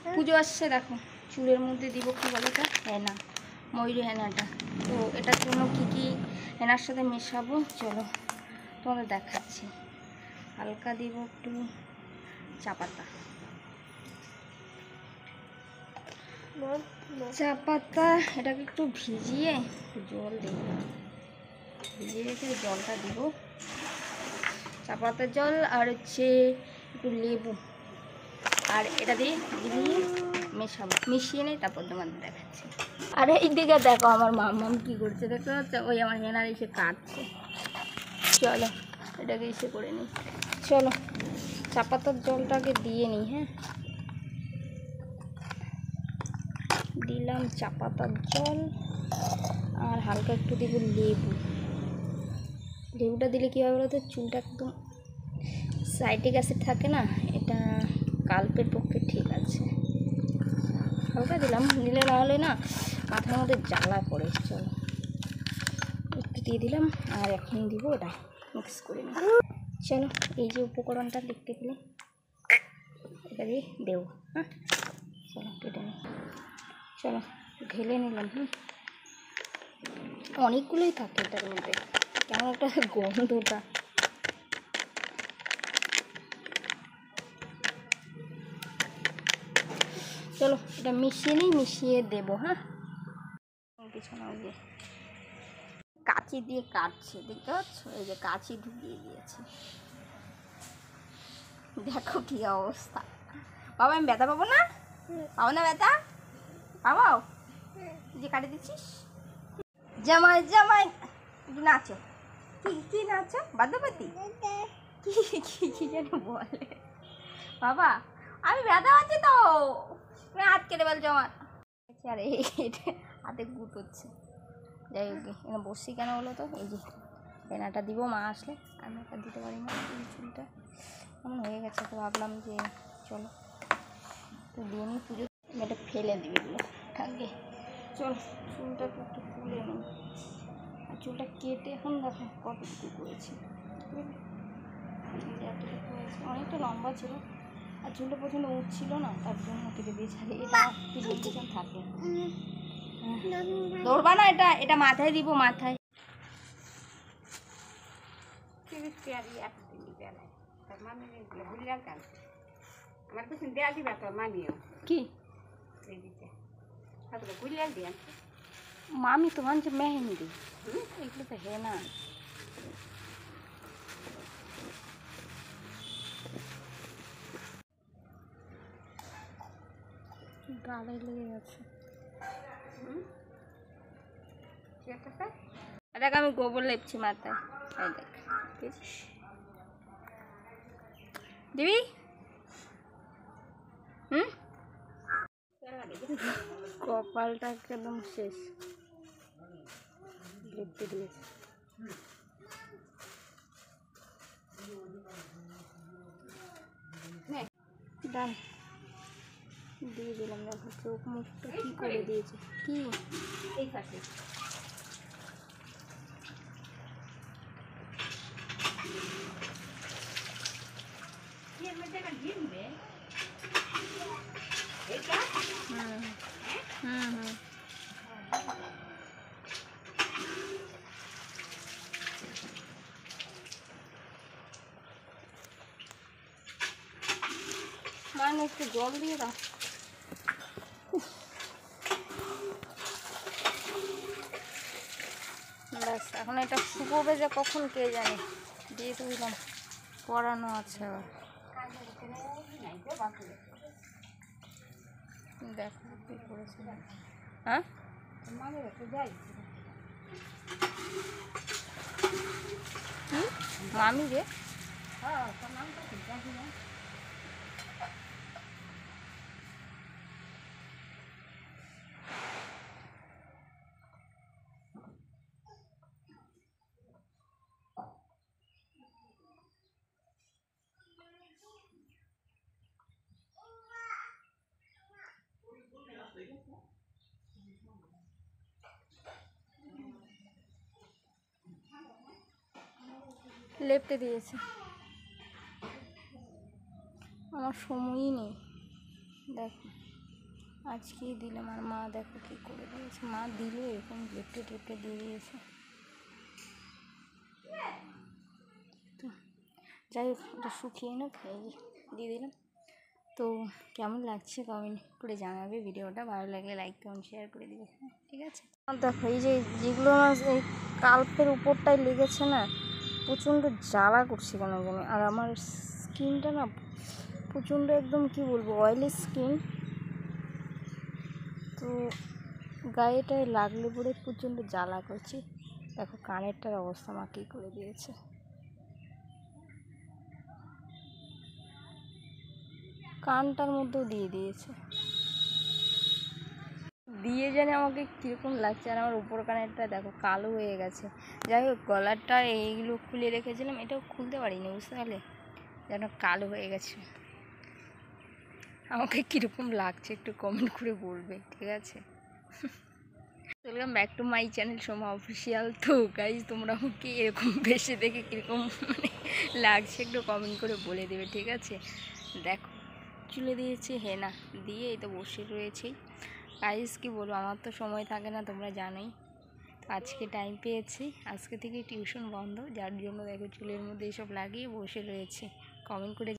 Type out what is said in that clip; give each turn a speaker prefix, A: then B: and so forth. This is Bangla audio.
A: পুজো আসছে, দেখো চুলের মধ্যে দিব কি বলে এটা, হেনা, ময়ূরী হেনাটা। তো এটার জন্য কি কি হেনার সাথে মেশাবো চলো তোমাদের দেখাচ্ছি। হালকা দিব একটু চা পাতা, এটাকে একটু ভিজিয়ে জল দেব, ভিজিয়ে রেখে জলটা দিব, চা পাতার জল আর হচ্ছে একটু লেবু, আর এটা দিয়ে মেশাবো, মিশিয়ে নেই তারপর তোমাদের দেখাচ্ছি। আর এই দিকে দেখো আমার মাম্মাম কি করছে, দেখতে পাচ্ছ, ওই আমার হেনার এসে কাটছে। চলো এটাকে এসে করে নিই, চলো চা পাতার জলটাকে দিয়ে নিই। হ্যাঁ, দিলাম চা পাতার জল আর হালকা একটু দেবো লেবু। লেবুটা দিলে কী হবে বলতো, চুলটা একদম সাইট্রিক অ্যাসিড থাকে না, এটা কালপের পক্ষে ঠিক আছে। হালকা দিলাম, দিলে না হলে না মাথার মধ্যে জ্বালা পড়ে। চলো একটু দিয়ে দিলাম, আর এখন দিব এটা মিক্স করে নিই। চলো এই যে উপকরণটা দেখতে পেলে, এটা দিয়ে দেবো। হ্যাঁ চলো কেটে নিই, চলো ঢেলে নিলাম। অনেকগুলোই থাকে এটার মধ্যে, কেমন একটা গন্ধটা। চলো এটা মিশিয়ে নিই, মিশিয়ে দেবো। হ্যাঁ, পিছনে ওই যে কাঁচি দিয়ে কাটছে, দেখতে পাচ্ছ, এই যে কাঁচি ঢুকিয়ে দিয়েছে, দেখো কি অবস্থা। বাবা আমি ব্যথা পাবো না, পাবো না ব্যথা, পাবো যে কাটে দিচ্ছিস। জামাই জামাই একটু নাচো, কি কি নাচো, বাদ্যপাতি কি কি কি যেন বলে বাবা, আমি ব্যথা পাচ্ছি তো, তুমি হাত কেটে বলছো আমার। আরে হাতে গুট হচ্ছে, যাই হোক এখানে বসছি কেন বলো তো, এই যে পেনাটা দিব, মা আসলে আমি একটা দিতে পারি না, এই চুলটা এমন হয়ে গেছে, তো ভাবলাম যে চলো তো দিয়ে নিই পুজো, এটা ফেলে দিবি এগুলো থাকে। চল চুলটা একটু তুলে নিই, আর চুলটা কেটে এখন দেখো কতটুকু করেছি, এতটুকু হয়েছে, অনেকটা লম্বা ছিল, আর চুলটা প্রচণ্ড উঠছিল না, তার জন্য কেটে দিয়েছে। এটা পিছন থাকে, ধরবা না, এটা এটা মাথায় দিব, মাথায় কি মামি তো মানছে মেহেন্দি, এগুলো তো হেনা। গাড়ি লেগে গেছে, দেখ আমি গোবর লেপছি মাথায়, দেখ দিবি। কপালটা একদম শেষ, লিখতে দিয়েছে। ডান দিয়ে দিলাম, দেখো চোখ মুখটা কি করে দিয়েছে, কি এই থাকে মানে একটু জল দিয়ে দাও। ব্যাস এখন এটা শুকোবে যে কখন কে জানে, দিয়ে দিলাম, পরানো আছে আবার। দেখো কি করেছে, হ্যাঁ মামি রে, লেপটে দিয়েছে, আমার সময়ই নেই। দেখো আজকেই দিলাম, আর মা দেখো কী করে দিয়েছে, মা দিল এরকম লেপটে টেপটে দিয়ে দিয়েছে। তো যাই হোক, এটা শুকিয়ে না খেয়ে দিয়ে দিলাম। তো কেমন লাগছে কমেন্ট করে জানাবে, ভিডিওটা ভালো লাগলে লাইক কমেন্ট শেয়ার করে দিবে, ঠিক আছে। আর দেখো এই যে যেগুলো আমার এই কাল্পের উপরটায় লেগেছে না, প্রচণ্ড জ্বালা করছে কেন জানি। আর আমার স্কিনটা না প্রচণ্ড একদম কি বলবো অয়েলি স্কিন, তো গায়েটায় লাগলে পরে প্রচণ্ড জ্বালা করছে। দেখো কানেরটার অবস্থা মা কী করে দিয়েছে, কানটার মধ্যেও দিয়ে দিয়েছে, দিয়ে জানে আমাকে কীরকম লাগছে। আর আমার উপর কানেরটা দেখো কালো হয়ে গেছে। যাই হোক গলারটা এইগুলো খুলে রেখেছিলাম, এটাও খুলতে পারিনি, বুঝতে পারলে, যেন কালো হয়ে গেছে। আমাকে কীরকম লাগছে একটু কমেন্ট করে বলবে, ঠিক আছে। Welcome back to my channel Soma official. তো গাইজ তোমরা আমাকে এরকম বেশি দেখে কীরকম মানে লাগছে একটু কমেন্ট করে বলে দেবে, ঠিক আছে। দেখো চুলে দিয়েছি হেনা দিয়ে, এই তো বসে রয়েছি। গাইজ কি বলবো, আমার তো সময় থাকে না, তোমরা জানোই। আজকে টাইম পেয়েছি, আজকে থেকে টিউশন বন্ধ, যার জন্য দেখো চুলের মধ্যে এসব লাগিয়ে বসে রয়েছে। কমেন্ট করে